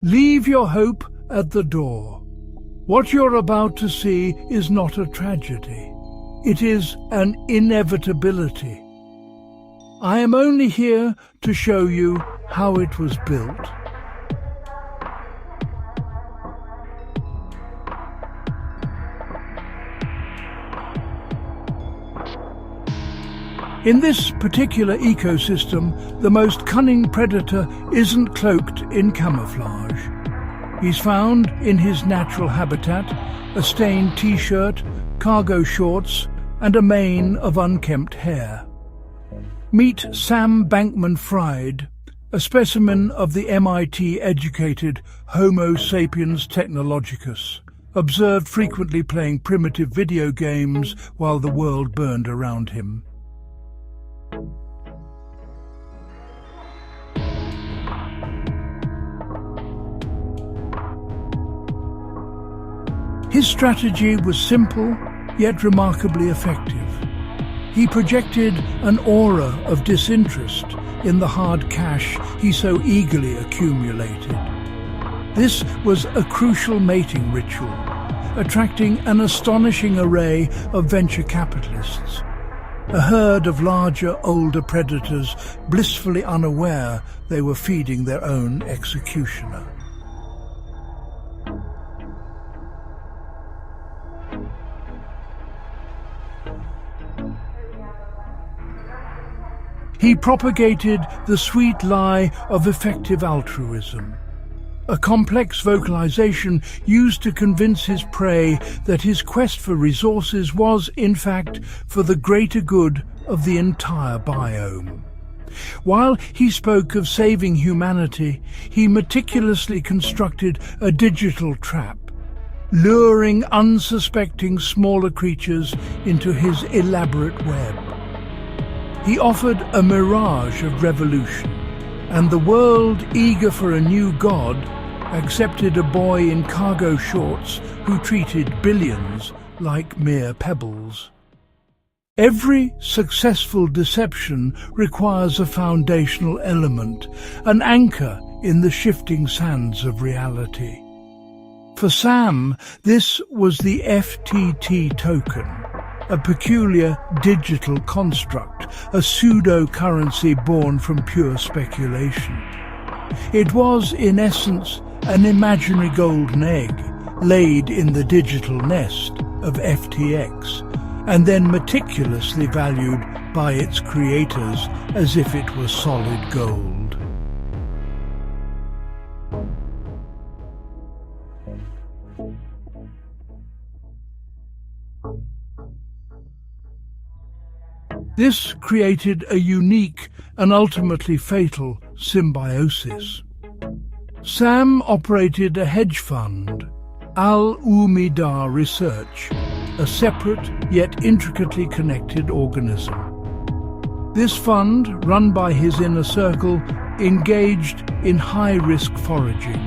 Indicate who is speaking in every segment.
Speaker 1: Leave your hope at the door. What you're about to see is not a tragedy. It is an inevitability. I am only here to show you how it was built. In this particular ecosystem, the most cunning predator isn't cloaked in camouflage. He's found in his natural habitat, a stained t-shirt, cargo shorts, and a mane of unkempt hair. Meet Sam Bankman-Fried, a specimen of the MIT-educated Homo sapiens technologicus, observed frequently playing primitive video games while the world burned around him. His strategy was simple, yet remarkably effective. He projected an aura of disinterest in the hard cash he so eagerly accumulated. This was a crucial mating ritual, attracting an astonishing array of venture capitalists, a herd of larger, older predators blissfully unaware they were feeding their own executioner. He propagated the sweet lie of effective altruism, a complex vocalization used to convince his prey that his quest for resources was, in fact, for the greater good of the entire biome. While he spoke of saving humanity, he meticulously constructed a digital trap, luring unsuspecting smaller creatures into his elaborate web. He offered a mirage of revolution, and the world, eager for a new god, accepted a boy in cargo shorts who treated billions like mere pebbles. Every successful deception requires a foundational element, an anchor in the shifting sands of reality. For Sam, this was the FTT token, a peculiar digital construct, a pseudo-currency born from pure speculation. It was, in essence, an imaginary golden egg laid in the digital nest of FTX, and then meticulously valued by its creators as if it was solid gold. This created a unique and ultimately fatal symbiosis. Sam operated a hedge fund, Alameda Research, a separate yet intricately connected organism. This fund, run by his inner circle, engaged in high-risk foraging.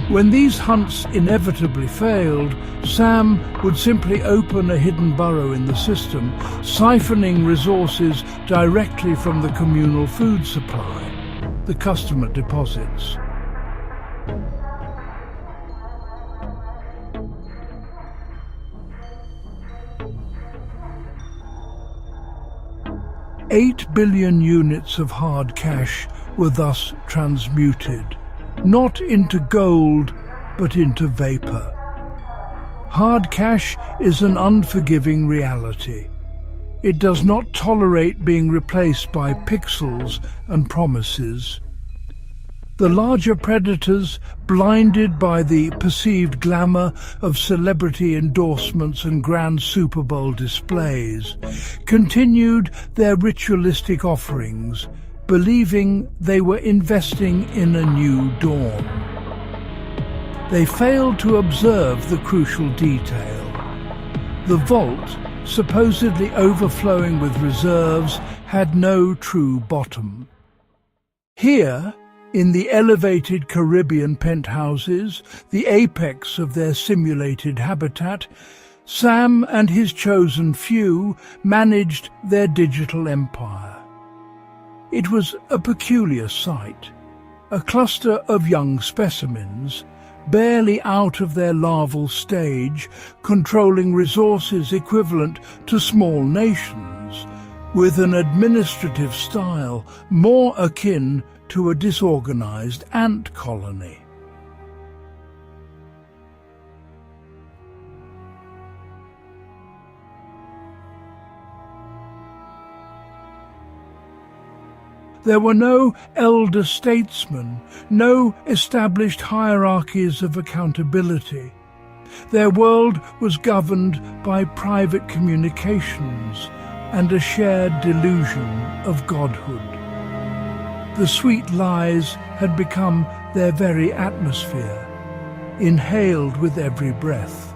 Speaker 1: When these hunts inevitably failed, Sam would simply open a hidden burrow in the system, siphoning resources directly from the communal food supply, the customer deposits. $8 billion units of hard cash were thus transmuted, not into gold, but into vapor. Hard cash is an unforgiving reality. It does not tolerate being replaced by pixels and promises. The larger predators, blinded by the perceived glamour of celebrity endorsements and grand Super Bowl displays, continued their ritualistic offerings, believing they were investing in a new dawn. They failed to observe the crucial detail. The vault, supposedly overflowing with reserves, had no true bottom. Here, in the elevated Caribbean penthouses, the apex of their simulated habitat, Sam and his chosen few managed their digital empire. It was a peculiar sight, a cluster of young specimens, barely out of their larval stage, controlling resources equivalent to small nations, with an administrative style more akin to a disorganized ant colony. There were no elder statesmen, no established hierarchies of accountability. Their world was governed by private communications and a shared delusion of godhood. The sweet lies had become their very atmosphere, inhaled with every breath.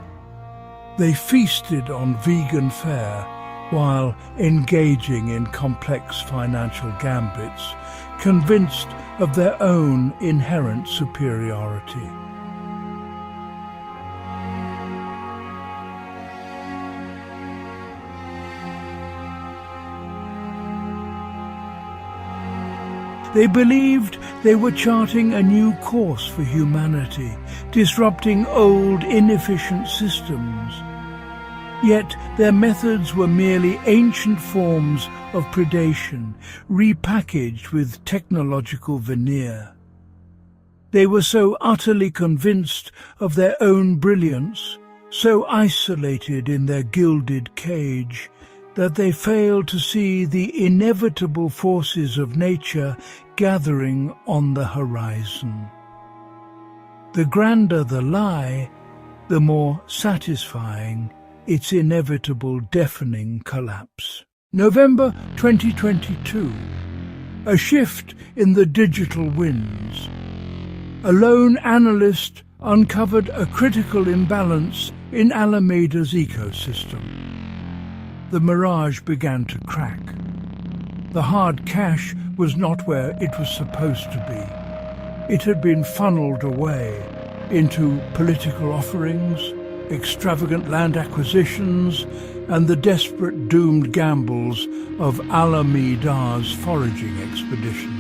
Speaker 1: They feasted on vegan fare, while engaging in complex financial gambits, convinced of their own inherent superiority. They believed they were charting a new course for humanity, disrupting old, inefficient systems. Yet their methods were merely ancient forms of predation, repackaged with technological veneer. They were so utterly convinced of their own brilliance, so isolated in their gilded cage, that they failed to see the inevitable forces of nature gathering on the horizon. The grander the lie, the more satisfying its inevitable deafening collapse. November 2022. A shift in the digital winds. A lone analyst uncovered a critical imbalance in Alameda's ecosystem. The mirage began to crack. The hard cash was not where it was supposed to be. It had been funneled away into political offerings, extravagant land acquisitions, and the desperate doomed gambles of Alameda's foraging expeditions.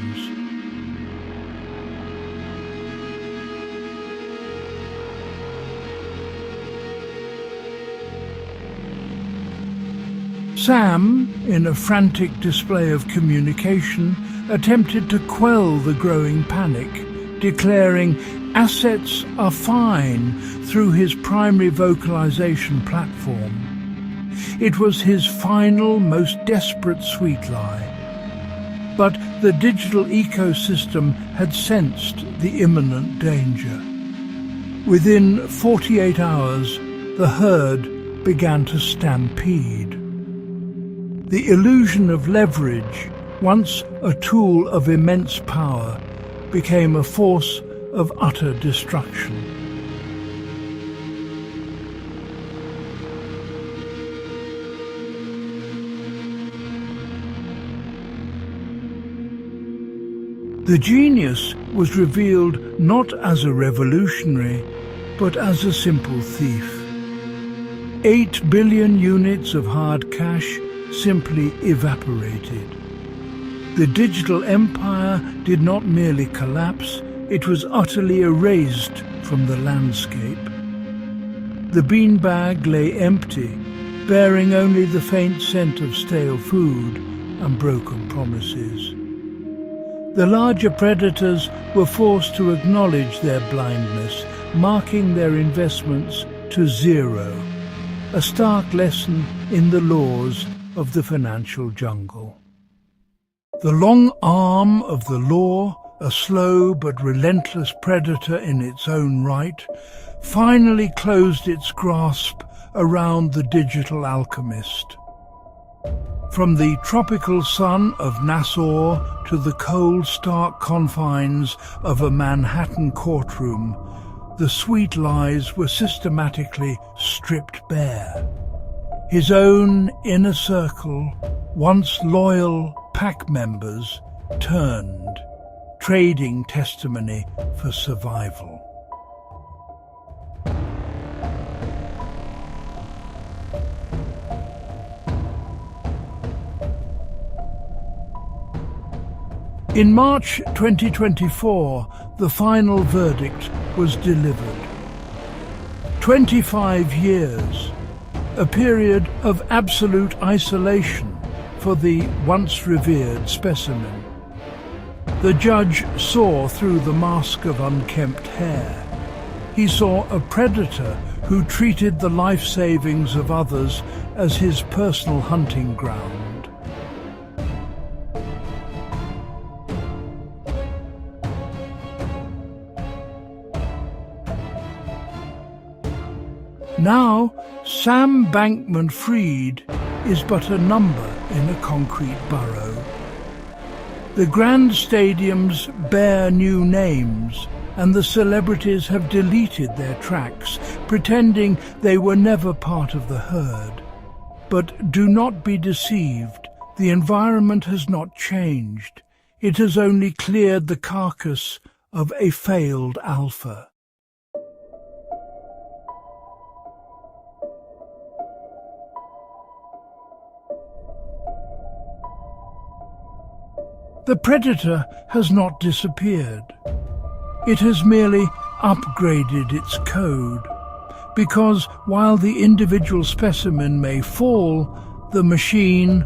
Speaker 1: Sam, in a frantic display of communication, attempted to quell the growing panic, declaring assets are fine through his primary vocalization platform. It was his final, most desperate sweet lie. But the digital ecosystem had sensed the imminent danger. Within 48 hours, the herd began to stampede. The illusion of leverage, once a tool of immense power, became a force of utter destruction. The genius was revealed not as a revolutionary, but as a simple thief. 8 billion units of hard cash simply evaporated. The digital empire did not merely collapse, it was utterly erased from the landscape. The beanbag lay empty, bearing only the faint scent of stale food and broken promises. The larger predators were forced to acknowledge their blindness, marking their investments to zero, a stark lesson in the laws of the financial jungle. The long arm of the law, a slow but relentless predator in its own right, finally closed its grasp around the digital alchemist. From the tropical sun of Nassau to the cold, stark confines of a Manhattan courtroom, the sweet lies were systematically stripped bare. His own inner circle, once loyal pack members, turned, trading testimony for survival. In March 2024, the final verdict was delivered. 25 years, a period of absolute isolation for the once revered specimen. The judge saw through the mask of unkempt hair. He saw a predator who treated the life savings of others as his personal hunting ground. Now, Sam Bankman-Fried is but a number in a concrete burrow. The grand stadiums bear new names, and the celebrities have deleted their tracks, pretending they were never part of the herd. But do not be deceived. The environment has not changed. It has only cleared the carcass of a failed alpha. The predator has not disappeared. It has merely upgraded its code, because while the individual specimen may fall, the machine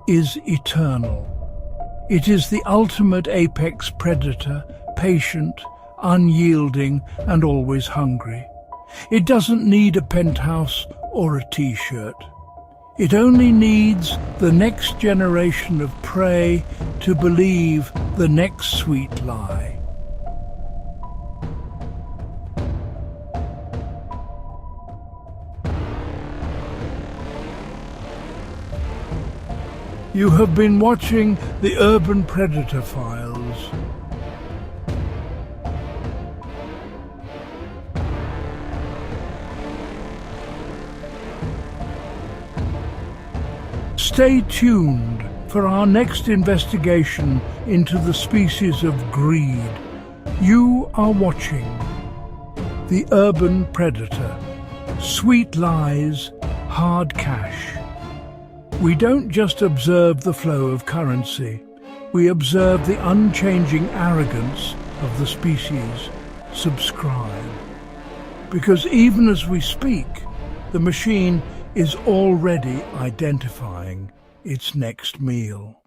Speaker 1: is eternal. It is the ultimate apex predator, patient, unyielding, and always hungry. It doesn't need a penthouse or a t-shirt. It only needs the next generation of prey to believe the next sweet lie. You have been watching the Urban Predator Files. Stay tuned for our next investigation into the species of greed. You are watching The Urban Predator. Sweet lies, hard cash. We don't just observe the flow of currency. We observe the unchanging arrogance of the species. Subscribe. Because even as we speak, the machine is already identifying its next meal.